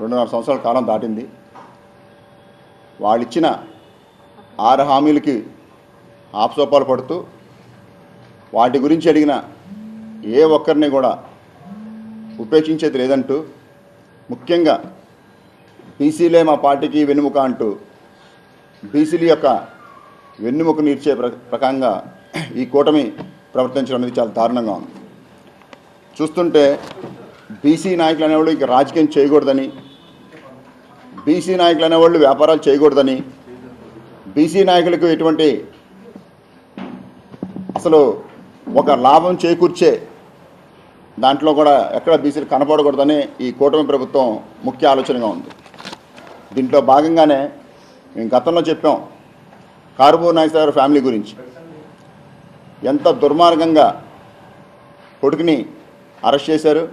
2.5 సంవత్సరాల కాలం దాటింది. వాళ్ళిచ్చిన 6 హామీలకి ఆప్సోపాలు పడుతూ వాటి గురించి అడిగిన ఏ ఒక్కరిని కూడా ఉపేక్షించేది లేదంటూ, ముఖ్యంగా బీసీలే మా పార్టీకి వెన్నెముక అంటూ బీసీల యొక్క వెన్నెముక నీర్చే ప్రకారంగా ఈ కూటమి ప్రవర్తించడం అనేది చాలా దారుణంగా ఉంది. చూస్తుంటే బీసీ నాయకులు అనేవాళ్ళు ఇక రాజకీయం చేయకూడదని, బీసీ నాయకులు అనేవాళ్ళు వ్యాపారాలు చేయకూడదని, బీసీ నాయకులకు ఎటువంటి అసలు ఒక లాభం చేకూర్చే దాంట్లో కూడా ఎక్కడ బీసీలు కనపడకూడదని ఈ కూటమి ప్రభుత్వం ముఖ్య ఆలోచనగా ఉంది. దీంట్లో భాగంగానే మేము గతంలో చెప్పాం కారుమూరి నాగేశ్వర గారి ఫ్యామిలీ గురించి. ఎంత దుర్మార్గంగా కొడుకుని అరెస్ట్ చేశారు,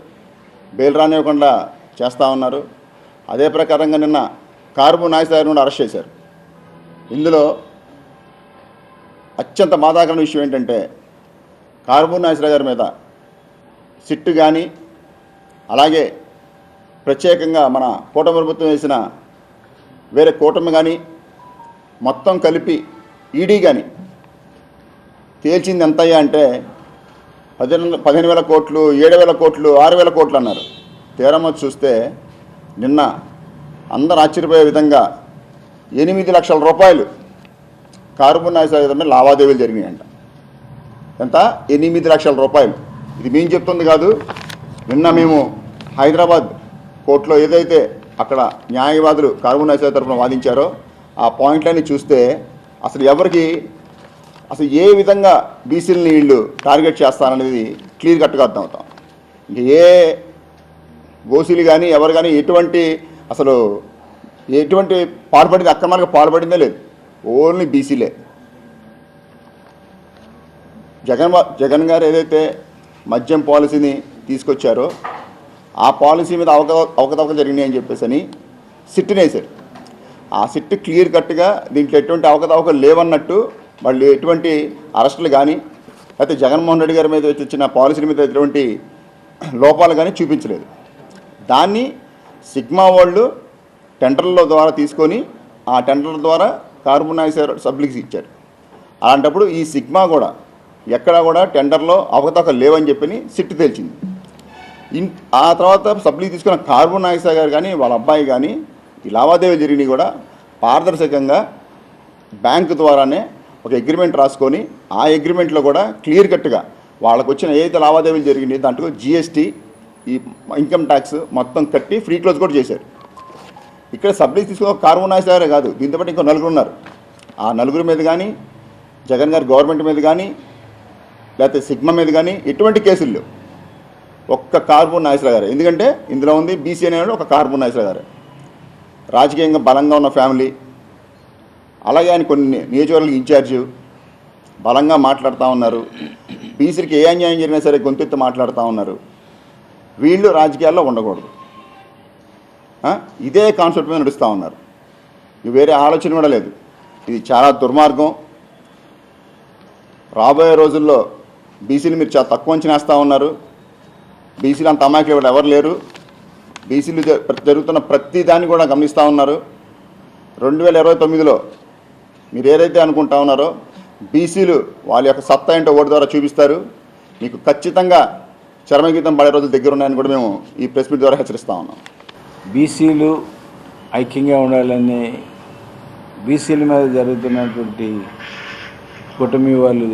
బెయిల్ రానివ్వకుండా చేస్తూ ఉన్నారు. అదే ప్రకారంగా నిన్న కారుమూరి నాగేశ్వర గారిని కూడా అరెస్ట్ చేశారు. ఇందులో అత్యంత బాధాకరమైన విషయం ఏంటంటే కారుమూరి నాగేశ్వర గారి మీద సిట్టు కానీ, అలాగే ప్రత్యేకంగా మన కూటమి ప్రభుత్వం వేసిన వేరే కూటమి కానీ మొత్తం కలిపి ఈడీ కానీ తేల్చింది ఎంతయ్యా అంటే 15,000 కోట్లు, 7,000 కోట్లు, 6,000 కోట్లు అన్నారు. తీరమొచ్చి చూస్తే నిన్న అందరూ ఆశ్చర్యపోయే విధంగా 8 లక్షల రూపాయలు కారుమూరి నాగేశ్వర గారి లావాదేవీలు జరిగినాయంట. ఎంత? 8 లక్షల రూపాయలు. ఇది మేము చెప్తుంది కాదు. నిన్న మేము హైదరాబాద్ కోర్టులో ఏదైతే అక్కడ న్యాయవాదులు కారుమూరి నాగేశ్వర తరఫున వాదించారో ఆ పాయింట్లన్నీ చూస్తే అసలు ఎవరికి అసలు ఏ విధంగా బీసీలని వీళ్ళు టార్గెట్ చేస్తారనేది క్లియర్ కట్గా అర్థం అవుతాం. ఇంక ఏ ఓసీలు కానీ ఎవరు కానీ ఎటువంటి పాల్పడింది, అక్రమాలకు పాల్పడిందే లేదు. ఓన్లీ బీసీలే. జగన్ గారు ఏదైతే మద్యం పాలసీని తీసుకొచ్చారో ఆ పాలసీ మీద అవకతవకలు జరిగినాయి అని చెప్పేసి సిట్ని వేశారు. ఆ సిట్ క్లియర్ కట్గా దీంట్లో ఎటువంటి అవకతవకలు లేవన్నట్టు వాళ్ళు ఎటువంటి అరెస్టులు కానీ లేకపోతే జగన్మోహన్ రెడ్డి గారి మీద వచ్చిన పాలసీల మీద ఎటువంటి లోపాలు కానీ చూపించలేదు. దాన్ని సిగ్మా వాళ్ళు టెండర్ల ద్వారా తీసుకొని ఆ టెండర్ల ద్వారా కారుమూరి నాగేశ్వర సబ్సిడీస్ ఇచ్చారు. అలాంటప్పుడు ఈ సిగ్మా కూడా ఎక్కడా కూడా టెండర్లో అవకతవకలు లేవని చెప్పి సిట్ తేల్చింది. ఆ తర్వాత సబ్సిడీ తీసుకున్న కారుమూరి నాగేశ్వర గారు కానీ వాళ్ళ అబ్బాయి కానీ ఈ లావాదేవీలు జరిగినవి కూడా పారదర్శకంగా బ్యాంకు ద్వారానే ఒక అగ్రిమెంట్ రాసుకొని ఆ అగ్రిమెంట్లో కూడా క్లియర్ కట్గా వాళ్ళకు వచ్చిన ఏదైతే లావాదేవీలు జరిగినాయి దాంట్లో జీఎస్టీ, ఈ ఇన్కమ్ ట్యాక్స్ మొత్తం కట్టి ఫ్రీ క్లోజ్ కూడా చేశారు. ఇక్కడ సబ్సిడీ తీసుకున్న కారుమూరి నాగేశ్వర గారే కాదు, దీంతో పాటు ఇంకో 9 ఉన్నారు. ఆ 9 మీద కానీ జగన్ గారి గవర్నమెంట్ మీద కానీ లేకపోతే సిగ్మా మీద కానీ ఎటువంటి కేసులు ఒక్క కారుమూరి నాగేశ్వర గారు. ఎందుకంటే ఇందులో ఉంది బీసీ అనేవాడు ఒక కారుమూరి నాగేశ్వర గారు. రాజకీయంగా బలంగా ఉన్న ఫ్యామిలీ, అలాగే ఆయన కొన్ని నియోజకవర్గాలకు ఇన్ఛార్జి, బలంగా మాట్లాడుతూ ఉన్నారు. బీసీలకి ఏ అన్యాయం జరిగినా సరే గొంతెత్తి మాట్లాడుతూ ఉన్నారు. వీళ్ళు రాజకీయాల్లో ఉండకూడదు. ఇదే కాన్సెప్ట్ మీద నడుస్తూ ఉన్నారు. వేరే ఆలోచన కూడా లేదు. ఇది చాలా దుర్మార్గం. రాబోయే రోజుల్లో బీసీలు మీరు చాలా తక్కువ అంచనా వేస్తూ ఉన్నారు. బీసీలు అంత అమాయకులు ఎవరు లేరు. బీసీలు జరుగుతున్న ప్రతి దాన్ని కూడా గమనిస్తూ ఉన్నారు. 2029లో మీరు ఏదైతే అనుకుంటా ఉన్నారో బీసీలు వాళ్ళ యొక్క సత్తా ఏంటో ఓటు ద్వారా చూపిస్తారు. మీకు ఖచ్చితంగా చరమగీతం పడే రోజులు దగ్గర ఉన్నాయని కూడా మేము ఈ ప్రెస్ మీట్ ద్వారా హెచ్చరిస్తూ ఉన్నాం. బీసీలు ఐక్యంగా ఉండాలని బీసీల మీద జరుగుతున్నటువంటి కూటమి వాళ్ళు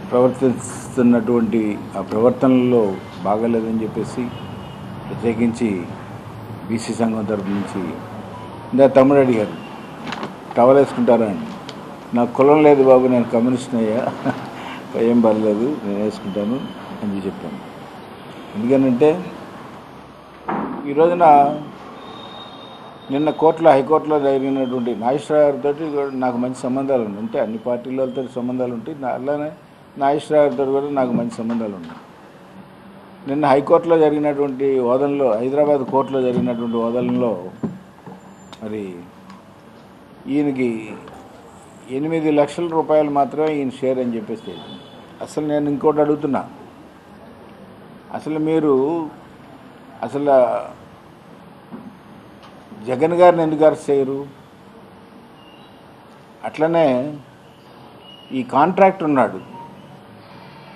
ప్రవర్తిస్తున్నటువంటి ఆ ప్రవర్తనలో బాగాలేదని చెప్పేసి ప్రత్యేకించి బీసీ సంఘం తరపు నుంచి ఇందా తమ్ముడు అడిగారు, టవల్ వేసుకుంటారా అని. నాకు కులం లేదు బాబు, నేను కమ్యూనిస్ట్ అయ్యా, ఏం పర్లేదు నేను వేసుకుంటాను అని చెప్పాను. ఎందుకనంటే ఈ రోజున నిన్న హైకోర్టులో జరిగినటువంటి నాగేశ్వర గారితో నాకు మంచి సంబంధాలు ఉన్నాయి. అంటే అన్ని పార్టీలతో సంబంధాలు ఉంటాయి, అలానే నాగేశ్వర గారితో కూడా నాకు మంచి సంబంధాలు ఉన్నాయి. నిన్న హైకోర్టులో జరిగినటువంటి వాదనలో, హైదరాబాద్ కోర్టులో జరిగినటువంటి వాదనలో మరి ఈయనకి 8 లక్షల రూపాయలు మాత్రమే ఈయన షేర్ అని చెప్పేసి. అసలు నేను ఇంకోటి అడుగుతున్నా, అసలు మీరు జగన్ గారిని ఎందుకు అరెస్ట్ చేయరు? అట్లనే ఈ కాంట్రాక్టర్ ఉన్నాడు,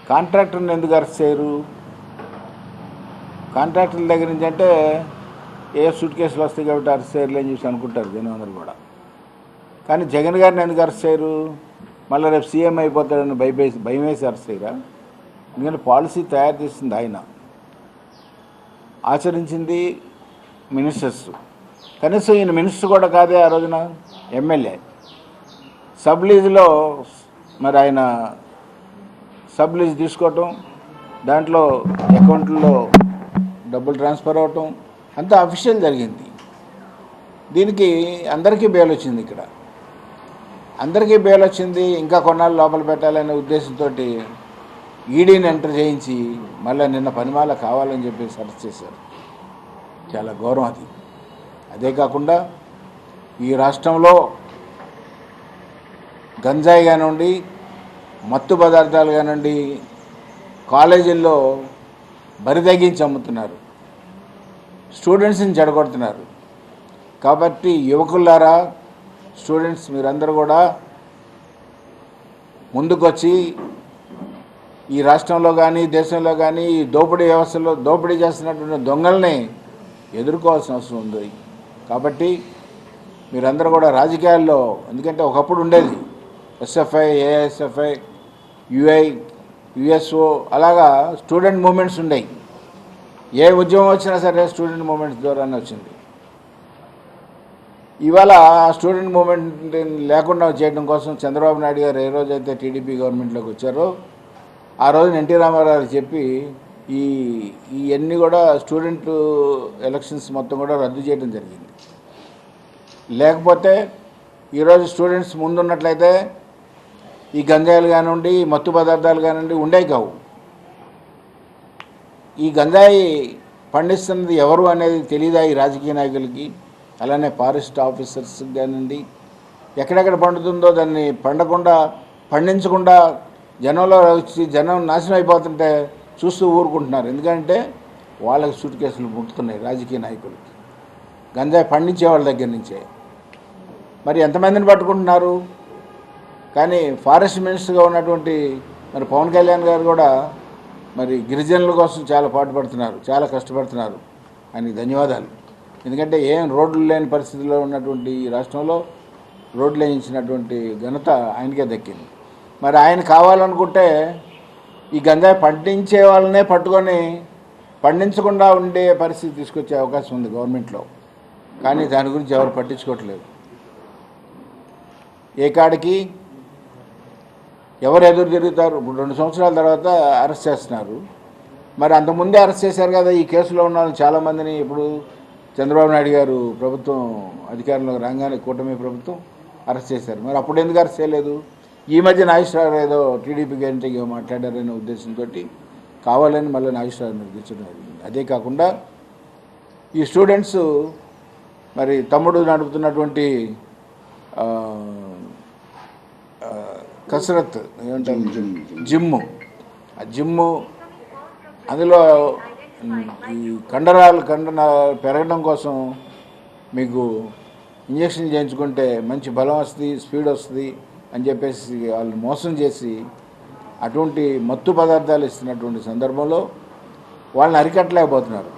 కాంట్రాక్టర్ని ఎందుకు అరెస్ట్ చేయరు? కాంట్రాక్టర్ల దగ్గర నుంచి అంటే ఏ సూట్ కేసులు వస్తాయి కాబట్టి అరెస్ట్ చేయరులే అని చెప్పి అనుకుంటారు జనం అందరూ కూడా. కానీ జగన్ గారిని ఎందుకు అరెస్ట్ చేయరు? మళ్ళీ రేపు సీఎం అయిపోతాడని భయం వేసి అరెస్ట్ చేయరా? ఎందుకంటే పాలసీ తయారు చేసింది ఆయన, ఆచరించింది మినిస్టర్స్. కనీసం ఈయన మినిస్టర్ కూడా కాదే ఆ రోజున, ఎమ్మెల్యే. సబ్ లీజులో మరి ఆయన సబ్ లీజ్ తీసుకోవటం, దాంట్లో అకౌంట్లో డబ్బులు ట్రాన్స్ఫర్ అవ్వటం అంతా అఫీషియల్ జరిగింది. దీనికి అందరికీ బెయిల్ వచ్చింది. ఇక్కడ అందరికీ బెయిల్ వచ్చింది. ఇంకా కొన్నాళ్ళు లోపల పెట్టాలనే ఉద్దేశంతో ఈడీని ఎంటర్ చేయించి మళ్ళీ నిన్న పనిమాల కావాలని చెప్పేసి అరెస్ట్ చేశారు. చాలా ఘోరం అది. అదే కాకుండా ఈ రాష్ట్రంలో గంజాయి కానివ్వండి, మత్తు పదార్థాలు కానివ్వండి కాలేజీల్లో బరితెగించి అమ్ముతున్నారు, స్టూడెంట్స్ని చెడగొడుతున్నారు. కాబట్టి యువకులారా, స్టూడెంట్స్ మీరందరూ కూడా ముందుకొచ్చి ఈ రాష్ట్రంలో కానీ దేశంలో కానీ ఈ దోపిడీ వ్యవస్థలో దోపిడీ చేస్తున్నటువంటి దొంగల్ని ఎదుర్కోవాల్సిన అవసరం ఉంది. కాబట్టి మీరందరూ కూడా రాజకీయాల్లో, ఎందుకంటే ఒకప్పుడు ఉండేది ఎస్ఎఫ్ఐ, ఏఎస్ఎఫ్ఐ, యుఐ, యుఎస్ఓ, అలాగా స్టూడెంట్ మూమెంట్స్ ఉండేవి. ఏ ఉద్యమం వచ్చినా సరే స్టూడెంట్ మూమెంట్స్ ద్వారానే వచ్చింది. ఇవాళ స్టూడెంట్ మూమెంట్ లేకుండా చేయడం కోసం చంద్రబాబు నాయుడు గారు ఏ రోజైతే టీడీపీ గవర్నమెంట్లోకి వచ్చారో ఆ రోజున ఎన్టీ రామారావు చెప్పి ఇవన్నీ కూడా స్టూడెంట్ ఎలక్షన్స్ మొత్తం కూడా రద్దు చేయడం జరిగింది. లేకపోతే ఈరోజు స్టూడెంట్స్ ముందున్నట్లయితే ఈ గంజాయిలు కానివ్వండి, మత్తు పదార్థాలు కానివ్వండి ఉండేవి కావు. ఈ గంజాయి పండిస్తున్నది ఎవరు అనేది తెలియదా ఈ రాజకీయ నాయకులకి? అలానే ఫారెస్ట్ ఆఫీసర్స్ కానివ్వండి, ఎక్కడెక్కడ పండుతుందో దాన్ని పండించకుండా జనంలో వచ్చి జనం నాశనం అయిపోతుంటే చూస్తూ ఊరుకుంటున్నారు. ఎందుకంటే వాళ్ళకి సూట్ కేసులు ముట్టుతున్నాయి రాజకీయ నాయకులకి, గంజాయి పండించే వాళ్ళ దగ్గర నుంచే. మరి ఎంతమందిని పట్టుకుంటున్నారు? కానీ ఫారెస్ట్ మినిస్టర్గా ఉన్నటువంటి మరి పవన్ కళ్యాణ్ గారు కూడా మరి గిరిజనుల కోసం చాలా పాటుపడుతున్నారు, చాలా కష్టపడుతున్నారు. ఆయనకి ధన్యవాదాలు. ఎందుకంటే ఏం రోడ్లు లేని పరిస్థితిలో ఉన్నటువంటి ఈ రాష్ట్రంలో రోడ్లు వేయించినటువంటి ఘనత ఆయనకే దక్కింది. మరి ఆయన కావాలనుకుంటే ఈ గంజాయి పండించే వాళ్ళనే పట్టుకొని పండించకుండా ఉండే పరిస్థితి తీసుకొచ్చే అవకాశం ఉంది గవర్నమెంట్లో. కానీ దాని గురించి ఎవరు పట్టించుకోవట్లేదు. ఏ కాడికి ఎవరు ఎదురు తిరుగుతారు? ఇప్పుడు 2 సంవత్సరాల తర్వాత అరెస్ట్ చేస్తున్నారు. మరి అంతకుముందే అరెస్ట్ చేశారు కదా ఈ కేసులో ఉన్న వాళ్ళు చాలామందిని. ఇప్పుడు చంద్రబాబు నాయుడు గారు ప్రభుత్వం అధికారంలోకి రాగానే కూటమి ప్రభుత్వం అరెస్ట్ చేశారు. మరి అప్పుడు ఎందుకు అరెస్ట్ చేయలేదు? ఈ మధ్య నాగేశ్వరరావు ఏదో టీడీపీ గంటే మాట్లాడారనే ఉద్దేశంతో కావాలని మళ్ళీ నాగేశ్వరరావు నిర్దించడం జరిగింది. అదే కాకుండా ఈ స్టూడెంట్స్ మరి తమ్ముడు నడుపుతున్నటువంటి కసరత్ ఏమంటారు, జిమ్ము, ఆ జిమ్ము, అందులో ఈ కండరాలు పెరగడం కోసం మీకు ఇంజక్షన్ చేయించుకుంటే మంచి బలం వస్తుంది, స్పీడ్ వస్తుంది అని చెప్పేసి వాళ్ళు మోసం చేసి అటువంటి మత్తు పదార్థాలు ఇస్తున్నటువంటి సందర్భంలో వాళ్ళని అరికట్టలేకపోతున్నారు.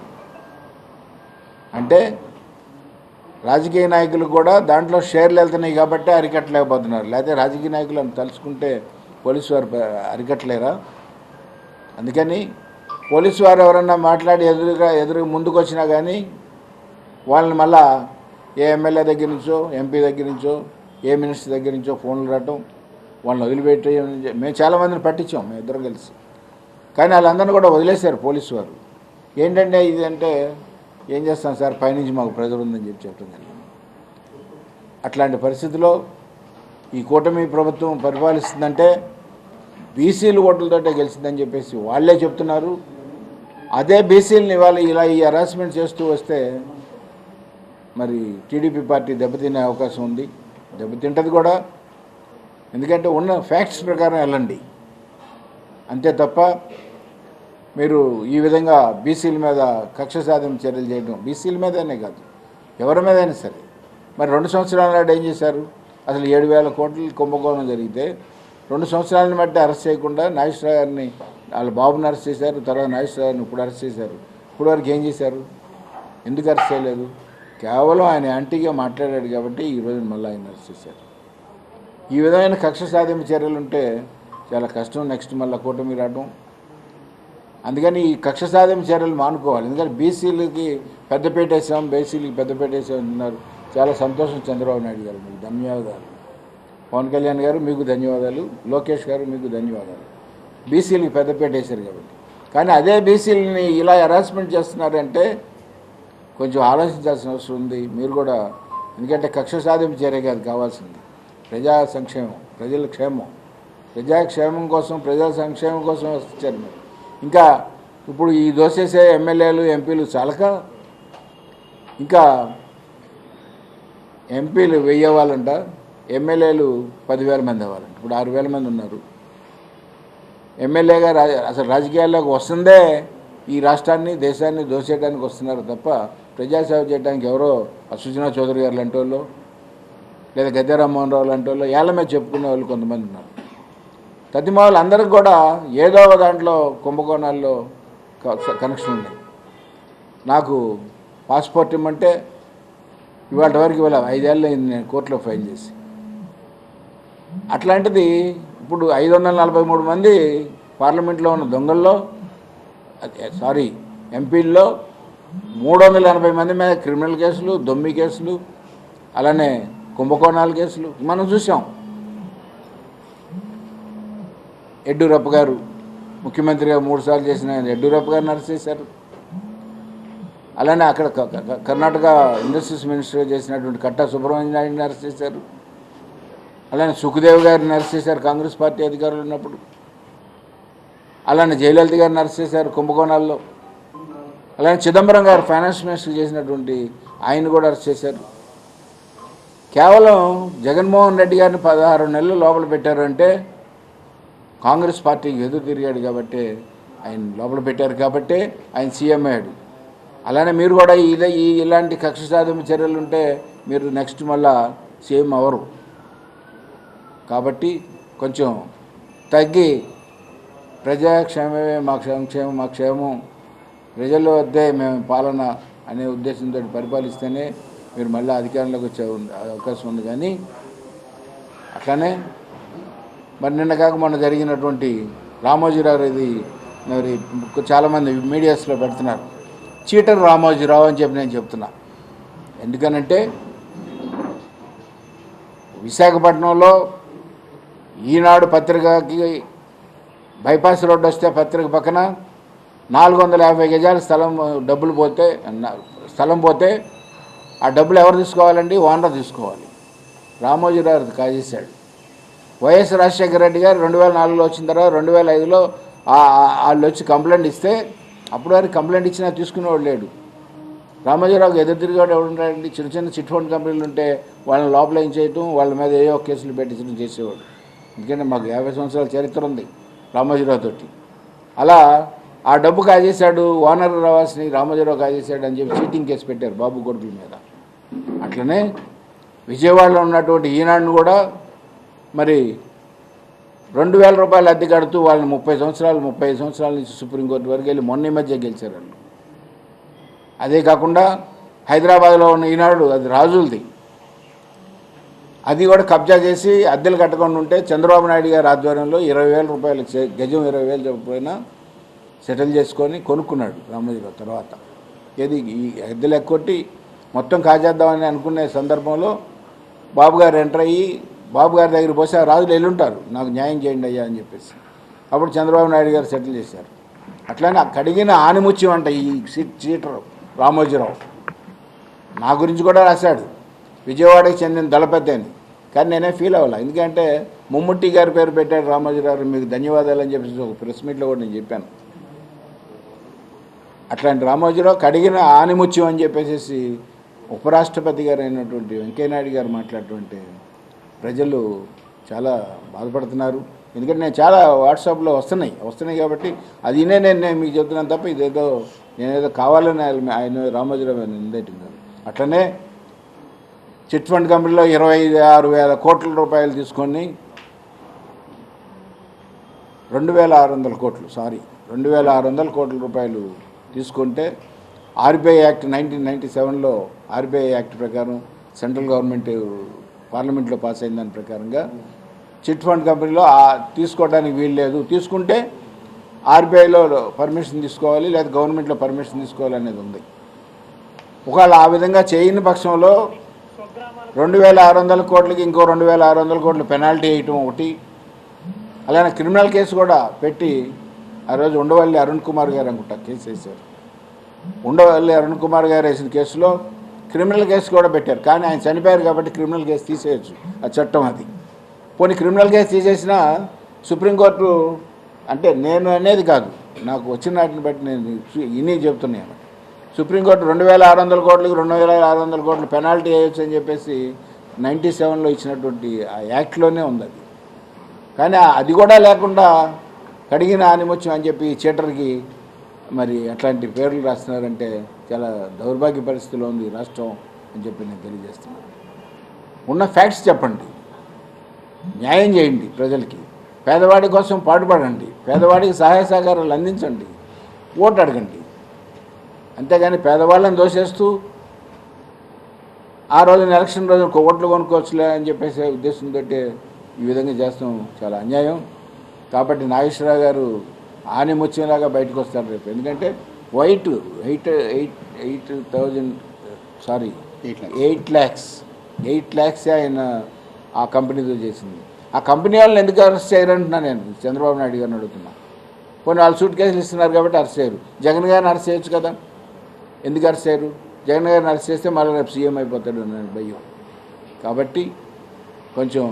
అంటే రాజకీయ నాయకులు కూడా దాంట్లో షేర్లు వెళ్తున్నాయి కాబట్టి అరికట్టలేకపోతున్నారు. లేకపోతే రాజకీయ నాయకులను తలుచుకుంటే పోలీసు వారు అరికట్టలేరా? అందుకని పోలీసు వారు ఎవరన్నా మాట్లాడి ఎదురుగా ముందుకు వచ్చినా కానీ వాళ్ళని మళ్ళా ఏ ఎమ్మెల్యే దగ్గర నుంచో, ఎంపీ దగ్గర నుంచో, ఏ మినిస్టర్ దగ్గర నుంచో ఫోన్లు రావటం, వాళ్ళని వదిలిపెట్టి మేము చాలామందిని పట్టించాం మేము ఇద్దరు కలిసి. కానీ వాళ్ళందరినీ కూడా వదిలేశారు పోలీసు వారు. ఏంటంటే ఇది అంటే ఏం చేస్తాం సార్, పైనుంచి మాకు ప్రెజర్ ఉందని చెప్పడం జరిగింది. అట్లాంటి పరిస్థితిలో ఈ కూటమి ప్రభుత్వం పరిపాలిస్తుందంటే బీసీలు ఓట్లతోటే గెలిచిందని చెప్పేసి వాళ్ళే చెప్తున్నారు. అదే బీసీలని ఇలా ఈ హరాస్మెంట్ చేస్తూ వస్తే మరి టీడీపీ పార్టీ దెబ్బతినే అవకాశం ఉంది, దెబ్బతింటది కూడా. ఎందుకంటే ఉన్న ఫ్యాక్ట్స్ ప్రకారం వెళ్ళండి అంతే తప్ప మీరు ఈ విధంగా బీసీల మీద కక్ష సాధింపు చర్యలు చేయడం, బీసీల మీదనే కాదు ఎవరి మీదైనా సరే. మరి 2 సంవత్సరాల నాడు ఏం చేశారు? అసలు 7,000 కోట్ల కుంభకోణం జరిగితే 2 సంవత్సరాలను బట్టి అరెస్ట్ చేయకుండా నాగేశ్వరరావు గారిని వాళ్ళ బాబుని అరెస్ట్ చేశారు, తర్వాత నాగేశ్వరరావు గారిని ఇప్పుడు అరెస్ట్ చేశారు. ఇప్పుడు వరకు ఏం చేశారు? ఎందుకు అరెస్ట్ చేయలేదు? కేవలం ఆయన యాంటీగా మాట్లాడాడు కాబట్టి ఈరోజు మళ్ళీ ఆయన అరెస్ట్ చేశారు. ఈ విధమైన కక్ష సాధింపు చర్యలు ఉంటే చాలా కష్టం నెక్స్ట్ మళ్ళీ కూటమి రావడం. అందుకని ఈ కక్ష సాధింపు చర్యలు మానుకోవాలి. ఎందుకంటే బీసీలకి పెద్దపేట వేసాం, బీసీలకి పెద్దపేట వేసాం అంటున్నారు. చాలా సంతోషం చంద్రబాబు నాయుడు గారు, మీకు ధన్యవాదాలు. పవన్ కళ్యాణ్ గారు మీకు ధన్యవాదాలు, లోకేష్ గారు మీకు ధన్యవాదాలు. బీసీలకి పెద్దపేట వేశారు కాబట్టి. కానీ అదే బీసీలని ఇలా హెరాస్మెంట్ చేస్తున్నారంటే కొంచెం ఆలోచించాల్సిన అవసరం ఉంది మీరు కూడా. ఎందుకంటే కక్ష సాధింపు చర్య కాదు కావాల్సింది, ప్రజా సంక్షేమం, ప్రజల క్షేమం, ప్రజాక్షేమం కోసం, ప్రజల సంక్షేమం కోసం వచ్చారు మీరు. ఇంకా ఇప్పుడు ఈ దోసేసే ఎమ్మెల్యేలు ఎంపీలు చాలక ఇంకా ఎంపీలు 1000 అవ్వాలంట, ఎమ్మెల్యేలు 10,000 మంది అవ్వాలంట. ఇప్పుడు 6,000 మంది ఉన్నారు. ఎమ్మెల్యేగా అసలు రాజకీయాల్లోకి వస్తుందే ఈ రాష్ట్రాన్ని, దేశాన్ని దోసేయడానికి వస్తున్నారు తప్ప ప్రజాసేవ చేయడానికి ఎవరో సుజనా చౌదరి గారు లాంటి వాళ్ళు, లేదా గద్దె రామ్మోహన్ రావు లాంటి వాళ్ళు, ఏళ్ళ మీద చెప్పుకునే వాళ్ళు కొంతమంది ఉన్నారు. తదిమావులు అందరికి కూడా ఏదో ఒక దాంట్లో కుంభకోణాల్లో కనెక్షన్ ఉన్నాయి. నాకు పాస్పోర్ట్ ఇమ్మంటే ఇవాళ వరకు ఇవాళ 5 ఏళ్ళు అయింది నేను కోర్టులో ఫైల్ చేసి. అట్లాంటిది ఇప్పుడు 543 మంది పార్లమెంట్లో ఉన్న దొంగల్లో ఎంపీల్లో 380 మంది మీద క్రిమినల్ కేసులు, దొమ్మి కేసులు, అలానే కుంభకోణాల కేసులు మనం చూసాం. యడ్యూరప్ప గారు ముఖ్యమంత్రిగా 3 సార్లు చేసిన యడ్యూరప్ప గారిని అరెస్ట్ చేశారు. అలానే అక్కడ కర్ణాటక ఇండస్ట్రీస్ మినిస్టర్ చేసినటువంటి కట్టా సుబ్రహ్మణ్య నాయుడిని అరెస్ట్ చేశారు. అలానే సుఖదేవ్ గారిని అరెస్ట్ చేశారు కాంగ్రెస్ పార్టీ అధికారులు ఉన్నప్పుడు. అలానే జయలలిత గారిని అరెస్ట్ చేశారు కుంభకోణాల్లో. అలానే చిదంబరం గారు ఫైనాన్స్ మినిస్టర్ చేసినటువంటి ఆయన కూడా అరెస్ట్ చేశారు. కేవలం జగన్మోహన్ రెడ్డి గారిని 16 నెలలు లోపల పెట్టారంటే కాంగ్రెస్ పార్టీకి ఎదురు తిరిగాడు కాబట్టి ఆయన లోపల పెట్టారు, కాబట్టి ఆయన సీఎం అయ్యాడు. అలానే మీరు కూడా ఇలాంటి కక్ష సాధింపు చర్యలు ఉంటే మీరు నెక్స్ట్ మళ్ళా సీఎం అవ్వరు. కాబట్టి కొంచెం తగ్గి ప్రజాక్షేమమే మా సంక్షేమం, మా క్షేమం, ప్రజల వద్దే మేము పాలన అనే ఉద్దేశంతో పరిపాలిస్తేనే మీరు మళ్ళీ అధికారంలోకి వచ్చే అవకాశం ఉంది. కానీ అట్లానే మరి నిన్న కాక మొన్న జరిగినటువంటి రామోజీరావు, ఇది మరి చాలామంది మీడియాస్లో పెడుతున్నారు, చీటర్ రామోజీరావు అని చెప్పి నేను చెప్తున్నా. ఎందుకనంటే విశాఖపట్నంలో ఈనాడు పత్రికకి బైపాస్ రోడ్డు వస్తే పత్రిక పక్కన 450 గజాల స్థలం పోతే ఆ డబ్బులు ఎవరు తీసుకోవాలండి? ఓనర్ తీసుకోవాలి. రామోజీరావు కాజేశాడు. వైఎస్ రాజశేఖర రెడ్డి గారు 2004లో వచ్చిన తర్వాత 2005లో వాళ్ళు వచ్చి కంప్లైంట్ ఇస్తే అప్పుడు వారికి కంప్లైంట్ ఇచ్చినా తీసుకునేవాడు లేడు. రామోజీరావుకి ఎదురు తిరిగేవాడు ఎవడుంటాడండి? చిన్న చిన్న చిట్ ఫండ్ కంపెనీలు ఉంటే వాళ్ళని లోపల ఏం చేయటం, వాళ్ళ మీద ఏవో కేసులు పెట్టించడం చేసేవాడు. ఎందుకంటే మాకు 50 సంవత్సరాల చరిత్ర ఉంది రామోజీరావు తోటి. అలా ఆ డబ్బు కాజేశాడు, ఓనర్ రావాల్సిన రామోజీరావు కాజేశాడు అని చెప్పి చీటింగ్ కేసు పెట్టారు బాబు కొడుకుల మీద. అట్లనే విజయవాడలో ఉన్నటువంటి ఈనాడును కూడా మరి 2,000 రూపాయలు అద్దె కడుతూ వాళ్ళని 35 సంవత్సరాల నుంచి సుప్రీంకోర్టు వరకు వెళ్ళి మొన్న మధ్య గెలిచారు వాళ్ళు. అదే కాకుండా హైదరాబాద్లో ఉన్న ఈనాడు, అది రాజులది, అది కూడా కబ్జా చేసి అద్దెలు కట్టకుండా ఉంటే చంద్రబాబు నాయుడు గారి ఆధ్వర్యంలో 20,000 రూపాయలు గజం 20,000 చెప్పిపోయినా సెటిల్ చేసుకొని కొనుక్కున్నాడు రామోజీరావు. తర్వాత ఏది ఈ అద్దెలు ఎక్కొట్టి మొత్తం కాజేద్దామని అనుకునే సందర్భంలో బాబు గారు ఎంటర్ అయ్యి బాబు గారి దగ్గర పోసి ఆ రాజులు వెళ్ళుంటారు, నాకు న్యాయం చేయండి అయ్యా అని చెప్పేసి. అప్పుడు చంద్రబాబు నాయుడు గారు సెటిల్ చేశారు. అట్లానే కడిగిన ఆనిముత్యం అంట ఈ చీటర్ రామోజీరావు. నా గురించి కూడా రాశాడు, విజయవాడకి చెందిన దళపతి అని. కానీ నేనే ఫీల్ అవ్వాలి, ఎందుకంటే ముమ్ముట్టి గారి పేరు పెట్టాడు రామోజీరావు, మీకు ధన్యవాదాలు అని చెప్పేసి ఒక ప్రెస్ మీట్లో కూడా నేను చెప్పాను. అట్లాంటి రామోజీరావు కడిగిన ఆనిముత్యం అని చెప్పేసి ఉపరాష్ట్రపతి గారు అయినటువంటి వెంకయ్యనాయుడు గారు మాట్లాడుతుంటే ప్రజలు చాలా బాధపడుతున్నారు. ఎందుకంటే నేను చాలా వాట్సాప్లో వస్తున్నాయి కాబట్టి అది నేను మీకు చెప్తున్నాను తప్ప నేనేదో కావాలని ఆయన రామోజీరావు నిందేయటం కాదు. అట్లనే చిట్ ఫండ్ కంపెనీలో 26,000 కోట్ల రూపాయలు తీసుకొని 2,600 కోట్లు 2,600 కోట్ల రూపాయలు తీసుకుంటే ఆర్బీఐ యాక్ట్ 1997లో ఆర్బీఐ యాక్ట్ ప్రకారం సెంట్రల్ గవర్నమెంట్ పార్లమెంట్లో పాస్ అయిన దాని ప్రకారంగా చిట్ ఫండ్ కంపెనీలో తీసుకోవడానికి వీలు లేదు, తీసుకుంటే ఆర్బీఐలో పర్మిషన్ తీసుకోవాలి లేదా గవర్నమెంట్లో పర్మిషన్ తీసుకోవాలి అనేది ఉంది. ఒకవేళ ఆ విధంగా చేయని పక్షంలో 2,600 కోట్లకి ఇంకో 2,600 కోట్లు పెనాల్టీ వేయటం ఒకటి, అలానే క్రిమినల్ కేసు కూడా పెట్టి ఆ రోజు ఉండవల్లి అరుణ్ కుమార్ గారు అనుకుంటా కేసు వేశారు. ఉండవల్లి అరుణ్ కుమార్ గారు వేసిన కేసులో క్రిమినల్ కేసు కూడా పెట్టారు. కానీ ఆయన చనిపోయారు కాబట్టి క్రిమినల్ కేసు తీసేయచ్చు, ఆ చట్టం అది. పోనీ క్రిమినల్ కేసు తీసేసినా సుప్రీంకోర్టు, అంటే నేను అనేది కాదు, నాకు వచ్చిన వాటిని బట్టి నేను ఇన్ని చెప్తున్నాను, సుప్రీంకోర్టు 2,600 కోట్లకి 2,600 కోట్లు పెనాల్టీ వేయచ్చు అని చెప్పేసి 97లో ఇచ్చినటువంటి ఆ యాక్ట్లోనే ఉంది అది. కానీ అది కూడా లేకుండా కడిగిన ఆనిముత్యం అని చెప్పి చీటర్కి మరి అట్లాంటి పేర్లు రాస్తున్నారంటే చాలా దౌర్భాగ్య పరిస్థితిలో ఉంది రాష్ట్రం అని చెప్పి నేను తెలియజేస్తున్నాను. ఉన్న ఫ్యాక్ట్స్ చెప్పండి, న్యాయం చేయండి, ప్రజలకి పేదవాడి కోసం పాటుపడండి, పేదవాడికి సహాయ సహకారాలు అందించండి, ఓటు అడగండి. అంతేగాని పేదవాళ్ళని దోషేస్తూ ఆ రోజున ఎలక్షన్ రోజున ఓట్లు కొనుక్కోవచ్చులే అని చెప్పేసి ఉద్దేశంతో ఈ విధంగా చేస్తాం చాలా అన్యాయం. కాబట్టి నాగేశ్వరరావు గారు ఆనిముత్యంలాగా బయటకు వస్తారు రేపు. ఎందుకంటే 8 lakhs ఆయన ఆ కంపెనీతో చేసింది. ఆ కంపెనీ వాళ్ళని ఎందుకు అరెస్ట్ చేయరంటున్నా నేను చంద్రబాబు నాయుడు గారిని అడుగుతున్నా. కొన్ని వాళ్ళు సూట్ కేసులు ఇస్తున్నారు కాబట్టి అరెస్ట్ చేయరు. జగన్ గారిని అరెస్ట్ చేయొచ్చు కదా, ఎందుకు అరెస్ట్ చేయరు? జగన్ గారిని అరెస్ట్ చేస్తే మళ్ళీ రేపు సీఎం అయిపోతాడు నేను భయం. కాబట్టి కొంచెం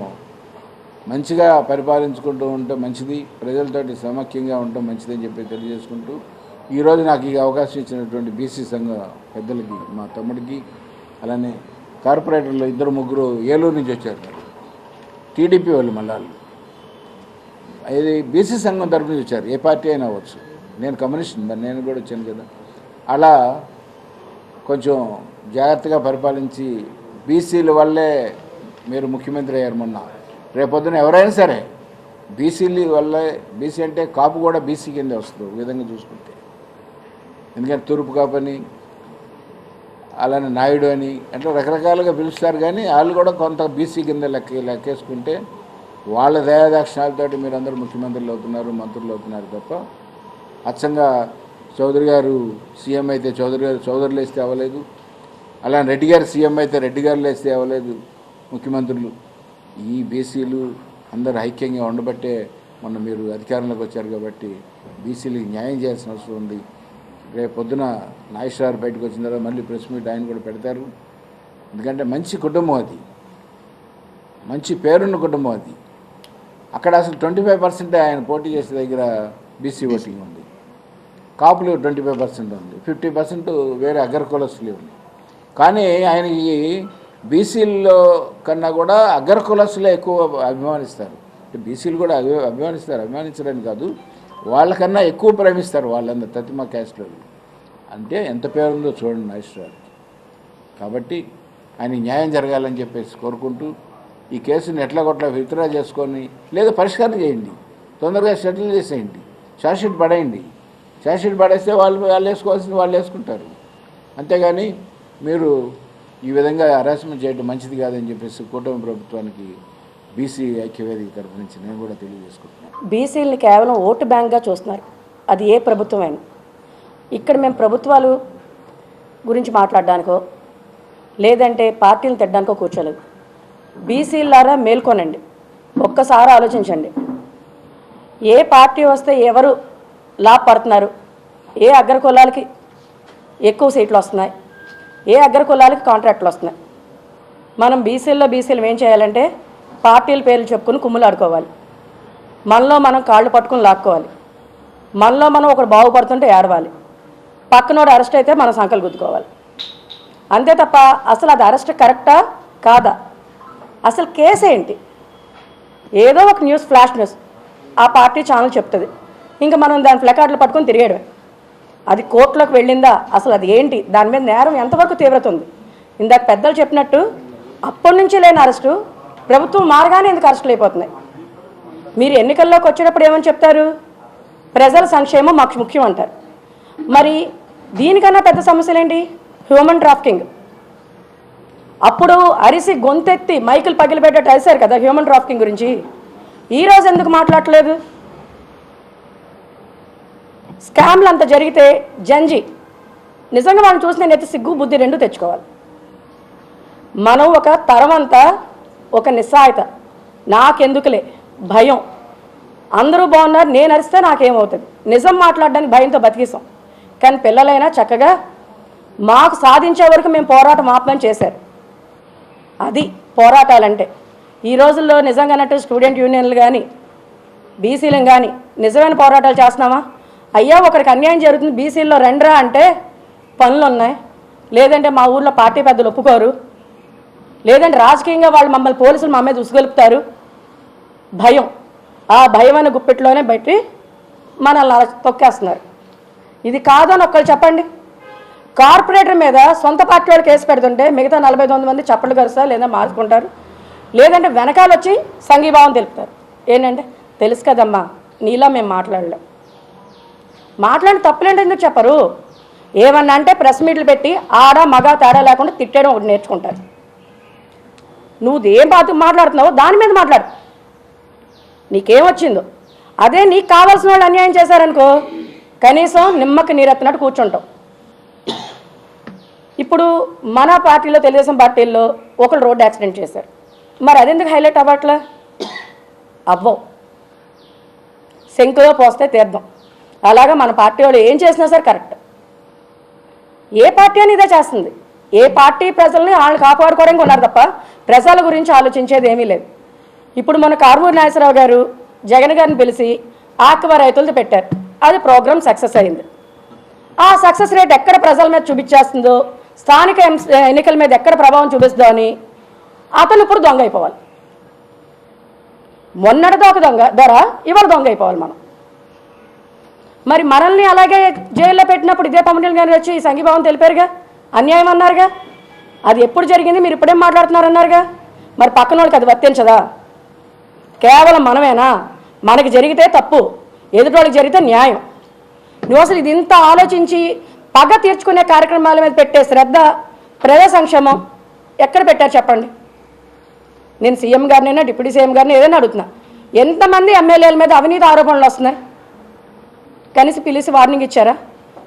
మంచిగా పరిపాలించుకుంటూ ఉంటే మంచిది, ప్రజలతోటి సమాఖ్యంగా ఉండటం మంచిది అని చెప్పి తెలియజేసుకుంటూ, ఈరోజు నాకు ఈ అవకాశం ఇచ్చినటువంటి బీసీ సంఘ పెద్దలకి, మా తమ్ముడికి, అలానే కార్పొరేటర్లు 2-3 ఏలూరు నుంచి వచ్చారు, టీడీపీ వాళ్ళు మళ్ళీ ఇది బీసీ సంఘం తరఫు నుంచి వచ్చారు. ఏ పార్టీ అయినా అవ్వచ్చు, నేను కమ్యూనిస్ట్, మరి నేను కూడా వచ్చాను కదా. అలా కొంచెం జాగ్రత్తగా పరిపాలించి బీసీల వల్లే మీరు ముఖ్యమంత్రి అయ్యారు మొన్న. రేపొద్దున ఎవరైనా సరే బీసీల వల్లే, బీసీ అంటే కాపు కూడా బీసీ కింద వస్తుంది ఈ విధంగా చూసుకుంటే. ఎందుకంటే తూర్పు కాపు అని, అలానే నాయుడు అని అంటే రకరకాలుగా పిలుస్తారు. కానీ వాళ్ళు కూడా కొంత బీసీ కింద లెక్కేసుకుంటే వాళ్ళ దయాదాక్షిణాలతోటి మీరు అందరూ ముఖ్యమంత్రులు అవుతున్నారు, మంత్రులు అవుతున్నారు తప్ప అచ్చంగా చౌదరి గారు సీఎం అయితే చౌదరులు వేస్తే అవ్వలేదు, అలానే రెడ్డి గారు సీఎం అయితే రెడ్డి గారులు వేస్తే అవ్వలేదు ముఖ్యమంత్రులు. ఈ బీసీలు అందరూ ఐక్యంగా ఉండబట్టే మొన్న మీరు అధికారంలోకి వచ్చారు. కాబట్టి బీసీలకి న్యాయం చేయాల్సిన అవసరం ఉంది. రేపు పొద్దున నాగేశ్వరరావు బయటకు వచ్చిన తర్వాత మళ్ళీ ప్రెస్ మీట్ ఆయన కూడా పెడతారు. ఎందుకంటే మంచి కుటుంబం అది, మంచి పేరున్న కుటుంబం అది. అక్కడ అసలు 25% ఆయన పోటీ చేసే దగ్గర బీసీ ఓటింగ్ ఉంది, కాపులు 25% ఉంది, 50% వేరే అగ్రకులస్తులు ఉంది. కానీ ఆయనకి బీసీల్లో కన్నా కూడా అగ్రకులస్తులే ఎక్కువ అభిమానిస్తారు. బీసీలు కూడా అభిమానిస్తారు, అభిమానించడానికి కాదు, వాళ్ళకన్నా ఎక్కువ ప్రేమిస్తారు వాళ్ళందరూ తతిమ క్యాస్ట్లో. అంటే ఎంత పేరుందో చూడండి నాగేశ్వరరావు. కాబట్టి ఆయన న్యాయం జరగాలని చెప్పేసి కోరుకుంటూ ఈ కేసుని ఎట్లాగొట్లా విత్డ్రా చేసుకొని లేదా పరిష్కారం చేయండి, తొందరగా సెటిల్ చేసేయండి, ఛార్జ్షీట్ పడేయండి. ఛార్జ్షీట్ పడేస్తే వాళ్ళు వేసుకోవాల్సింది వాళ్ళు వేసుకుంటారు. అంతేగాని మీరు ఈ విధంగా హరాస్మెంట్ చేయడం మంచిది కాదని చెప్పేసి కూటమి ప్రభుత్వానికి బీసీ ఐక్యవేదిక తరఫు నుంచి నేను కూడా తెలియజేసుకుంటున్నాను. బీసీలని కేవలం ఓటు బ్యాంక్గా చూస్తున్నారు, అది ఏ ప్రభుత్వమైనా. ఇక్కడ మేము ప్రభుత్వాలు గురించి మాట్లాడడానికో లేదంటే పార్టీలు తిట్టడానికో కూర్చోలేదు. బీసీలారా మేల్కొనండి, ఒక్కసారి ఆలోచించండి. ఏ పార్టీ వస్తే ఎవరు లాభపడుతున్నారు, ఏ అగ్రకులాలకి ఎక్కువ సీట్లు వస్తున్నాయి, ఏ అగ్రకులాలకి కాంట్రాక్ట్లు వస్తున్నాయి. మనం బీసీలు ఏం చేయాలంటే పార్టీల పేర్లు చెప్పుకుని కుమ్ములు ఆడుకోవాలి, మనలో మనం కాళ్ళు పట్టుకుని లాక్కోవాలి, మనలో మనం ఒకడు బాగుపడుతుంటే ఏడవాలి, పక్కనోడు అరెస్ట్ అయితే మనం సంకలు గుద్దుకోవాలి. అంతే తప్ప అసలు అది అరెస్ట్ కరెక్టా కాదా, అసలు కేసు ఏంటి, ఏదో ఒక న్యూస్, ఫ్లాష్ న్యూస్ ఆ పార్టీ ఛానల్ చెప్తుంది, ఇంకా మనం దాని ప్లకార్డులు పట్టుకొని తిరిగేయడమే. అది కోర్టులోకి వెళ్ళిందా, అసలు అది ఏంటి, దాని మీద నేరం ఎంతవరకు తీవ్రత ఉంది. ఇందాక పెద్దలు చెప్పినట్టు అప్పటి నుంచి లేని అరెస్టు ప్రభుత్వం మారగానే ఎందుకు అరెస్టులు అయిపోతున్నాయి? మీరు ఎన్నికల్లోకి వచ్చేటప్పుడు ఏమని చెప్తారు? ప్రజల సంక్షేమం మాకు ముఖ్యం అంటారు. మరి దీనికన్నా పెద్ద సమస్యలు ఏంటి? Human trafficking. అప్పుడు అరిసి గొంతెత్తి మైకులు పగిలిపెట్టేట్టు అరిశారు కదా హ్యూమన్ ట్రాఫికింగ్ గురించి. ఈరోజు ఎందుకు మాట్లాడట్లేదు? స్కామ్లు అంత జరిగితే జంజి నిజంగా వాళ్ళని చూసి నేను ఎత్తి సిగ్గు బుద్ధి రెండు తెచ్చుకోవాలి. మనం ఒక తరం అంతా ఒక నిస్సాయత, నాకెందుకులే భయం, అందరూ బాగున్నారు నేను అరిస్తే నాకేమవుతుంది, నిజం మాట్లాడడానికి భయంతో బతికిస్తాం. కానీ పిల్లలైనా చక్కగా మాకు సాధించే వరకు మేము పోరాటం ఆపమని చేశారు. అది పోరాటాలంటే. ఈ రోజుల్లో నిజంగా అన్నట్టు స్టూడెంట్ యూనియన్లు కానీ బీసీలను కానీ నిజమైన పోరాటాలు చేస్తున్నామా? అయ్యా ఒకరికి అన్యాయం జరుగుతుంది బీసీల్లో రండ్రా అంటే పనులు ఉన్నాయి, లేదంటే మా ఊర్లో పార్టీ పెద్దలు ఒప్పుకోరు, లేదంటే రాజకీయంగా వాళ్ళు మమ్మల్ని పోలీసులు మా మీద ఉసుగొలుపుతారు. భయం, ఆ భయమైన గుప్పెట్లోనే బట్టి మనల్ని అలా తొక్కేస్తున్నారు. ఇది కాదని ఒక్కరు చెప్పండి. కార్పొరేటర్ మీద సొంత పార్టీ వాళ్ళు కేసు పెడుతుంటే మిగతా 49 మంది చప్పట్లు కరుస్తారు, లేదా మార్చుకుంటారు, లేదంటే వెనకాల వచ్చి సంఘీభావం తెలుపుతారు. ఏంటంటే తెలుసు కదమ్మా నీలా మేము మాట్లాడలేం. మాట్లాడి తప్పులేంటి ఎందుకు చెప్పరు? ఏమన్నా అంటే ప్రెస్ మీట్లు పెట్టి ఆడ మగ తేడా లేకుండా తిట్టేయడం ఒకటి నేర్చుకుంటారు. నువ్వు ఏం మాట్లాడుతున్నావో దాని మీద మాట్లాడు, నీకేమొచ్చిందో. అదే నీకు కావాల్సిన వాళ్ళు అన్యాయం చేశారనుకో కనీసం నిమ్మకి నీరెత్తినట్టు కూర్చుంటాం. ఇప్పుడు మన పార్టీలో తెలుగుదేశం పార్టీల్లో ఒకరు రోడ్డు యాక్సిడెంట్ చేశారు, మరి అదెందుకు హైలైట్ అవ్వట్లే? అవ్వవు, శంకులో పోస్తే తీర్థం. అలాగా మన పార్టీ వాళ్ళు ఏం చేసినా సరే కరెక్ట్. ఏ పార్టీ అని ఇదే చేస్తుంది. ఏ పార్టీ ప్రజల్ని వాళ్ళని కాపాడుకోవడానికి ఉన్నారు తప్ప ప్రజల గురించి ఆలోచించేది ఏమీ లేదు. ఇప్పుడు మన కారుమూరి నాగేశ్వరరావు గారు జగన్ గారిని పిలిచి ఆక్వా రైతులతో పెట్టారు. అది ప్రోగ్రామ్ సక్సెస్ అయింది. ఆ సక్సెస్ రేట్ ఎక్కడ ప్రజల మీద చూపించేస్తుందో, స్థానిక ఎన్నికల మీద ఎక్కడ ప్రభావం చూపిస్తుందో అని అతను ఇప్పుడు దొంగ అయిపోవాలి. మొన్నటిదో ఒక దొంగ ధర, ఇవాళ దొంగ అయిపోవాలి మనం. మరి మనల్ని అలాగే జైల్లో పెట్టినప్పుడు ఇదే పవన్ కళ్యాణ్ గారు వచ్చి సంఘీభావం తెలిపారుగా, అన్యాయం అన్నారుగా. అది ఎప్పుడు జరిగింది, మీరు ఇప్పుడేం మాట్లాడుతున్నారన్నారుగా. మరి పక్కన వాళ్ళకి అది వర్తించదా? కేవలం మనమేనా? మనకి జరిగితే తప్పు, ఎదుటోళ్ళకి జరిగితే న్యాయం. నువ్వు అసలు ఇది ఇంత ఆలోచించి పగ తీర్చుకునే కార్యక్రమాల మీద పెట్టే శ్రద్ధ, ప్రజా సంక్షేమం ఎక్కడ పెట్టారు చెప్పండి? నేను సీఎం గారినైనా డిప్యూటీ సీఎం గారిని ఏదైనా అడుగుతున్నా, ఎంతమంది ఎమ్మెల్యేల మీద అవినీతి ఆరోపణలు వస్తున్నాయి? కనీసం పిలిచి వార్నింగ్ ఇచ్చారా?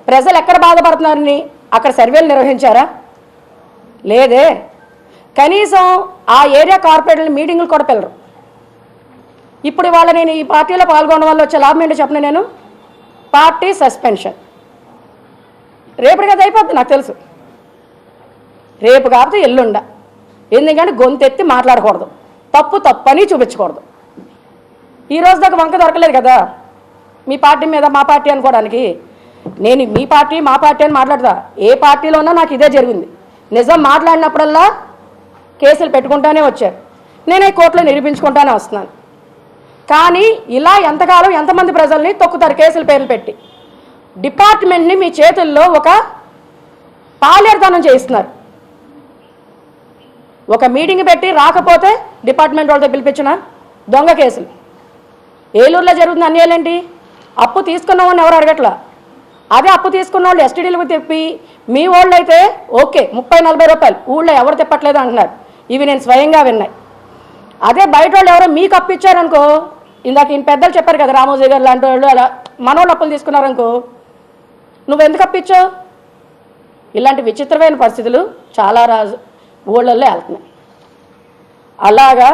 ప్రజలు ఎక్కడ బాధపడుతున్నారని అక్కడ సర్వేలు నిర్వహించారా? లేదే. కనీసం ఆ ఏరియా కార్పొరేటర్ల మీటింగులు కూడా పిల్లరు. ఇప్పుడు ఇవాళ నేను ఈ పార్టీలో పాల్గొనడం వల్ల వచ్చే లాభం ఏంటో చెప్పిన, నేను పార్టీ సస్పెన్షన్ రేపటి కదా అయిపోద్ది నాకు తెలుసు. రేపు కాకపోతే ఎల్లుండ. ఎందుకంటే గొంతెత్తి మాట్లాడకూడదు, తప్పు తప్పని చూపించకూడదు. ఈరోజు దాకా వంక దొరకలేదు కదా మీ పార్టీ మీద మా పార్టీ అనుకోవడానికి. నేను మీ పార్టీ మా పార్టీ అని మాట్లాడతా, ఏ పార్టీలో ఉన్నా నాకు ఇదే జరిగింది. నిజం మాట్లాడినప్పుడల్లా కేసులు పెట్టుకుంటానే వచ్చారు, నేను ఈ కోర్టులో నిరూపించుకుంటానే వస్తున్నాను. కానీ ఇలా ఎంతకాలం ఎంతమంది ప్రజల్ని తొక్కుతారు కేసుల పేర్లు పెట్టి? డిపార్ట్మెంట్ని మీ చేతుల్లో ఒక పాలేరుతనం చేయిస్తున్నారు. ఒక మీటింగ్ పెట్టి రాకపోతే డిపార్ట్మెంట్ వాళ్ళతో పిలిపించిన దొంగ కేసులు. ఏలూరులో జరుగుతున్న అన్యాయాలేంటి? అప్పు తీసుకున్న వాళ్ళని ఎవరు అడగట్లా. అదే అప్పు తీసుకున్న వాళ్ళు ఎస్టీడీలకు తిప్పి మీ వాళ్ళు అయితే ఓకే 30-40 రూపాయలు, ఊళ్ళో ఎవరు తిప్పట్లేదు అంటున్నారు. ఇవి నేను స్వయంగా విన్నాయి. అదే బయట వాళ్ళు ఎవరో మీకు అప్పు ఇచ్చారనుకో, ఇందాక ఈయన పెద్దలు చెప్పారు కదా రామోజీ గారు లాంటి వాళ్ళు, అలా మనోళ్ళు అప్పులు తీసుకున్నారనుకో, నువ్వెందుకు అప్పిచ్చావు? ఇలాంటి విచిత్రమైన పరిస్థితులు చాలా ఊళ్ళల్లో వెళ్తున్నాయి. అలాగా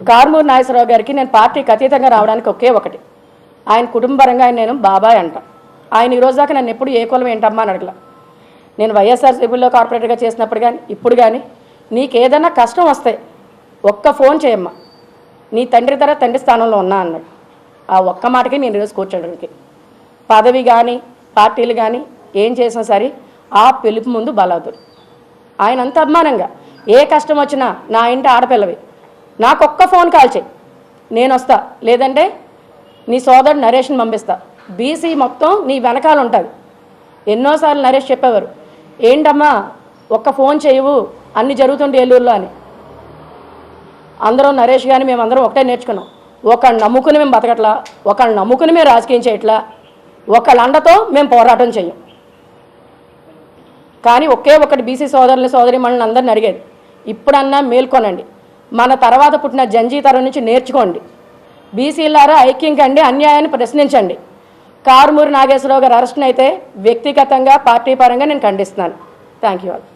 కారుమూరి నాగేశ్వరరావు గారికి నేను పార్టీకి అతీతంగా రావడానికి ఒకే ఒకటి, ఆయన కుటుంబపరంగా ఆయన నేను బాబాయ్ అంట. ఆయన ఈరోజు దాకా నన్ను ఎప్పుడు ఏ కులం ఏంటమ్మా అని అడగల. నేను వైఎస్ఆర్సీపీలో కార్పొరేటర్గా చేసినప్పుడు కానీ ఇప్పుడు కానీ నీకు ఏదైనా కష్టం వస్తే ఒక్క ఫోన్ చేయమ్మా, నీ తండ్రి తండ్రి స్థానంలో ఉన్నా అన్నాడు. ఆ ఒక్క మాటకి నేను ఈరోజు కూర్చోడానికి. పదవి కానీ పార్టీలు కానీ ఏం చేసినా సరే ఆ పిలుపు ముందు బలాదురు. ఆయన అంత అభిమానంగా ఏ కష్టం వచ్చినా నా ఇంటి ఆడపిల్లవి నాకు ఒక్క ఫోన్ కాల్ చేయి, నేను వస్తా, లేదంటే నీ సోదరుడు నరేష్ని పంపిస్తా, బీసీ మొత్తం నీ వెనకాల ఉంటుంది. ఎన్నోసార్లు నరేష్ చెప్పేవారు, ఏంటమ్మా ఒక్క ఫోన్ చేయవు అన్ని జరుగుతుంటే ఏలూరులో అని. అందరూ నరేష్ కానీ మేమందరం ఒకటే నేర్చుకున్నాం. ఒకళ్ళని నమ్ముకుని మేము బతకట్లా, ఒకళ్ళని నమ్ముకుని మేము రాజకీయం చేయట్లా, ఒకళ్ళ అండతో మేము పోరాటం చెయ్యం. కానీ ఒకే ఒకటి బీసీ సోదరి మనల్ని అందరిని అడిగేది, ఇప్పుడన్నా మేల్కొనండి, మన తర్వాత పుట్టిన జంజీ తరం నుంచి నేర్చుకోండి, బీసీలారా ఐక్యం కండి, అన్యాయాన్ని ప్రశ్నించండి. కారుమూరి నాగేశ్వరరావు గారు అరెస్ట్ని అయితే వ్యక్తిగతంగా పార్టీ పరంగా నేను ఖండిస్తున్నాను. Thank you all.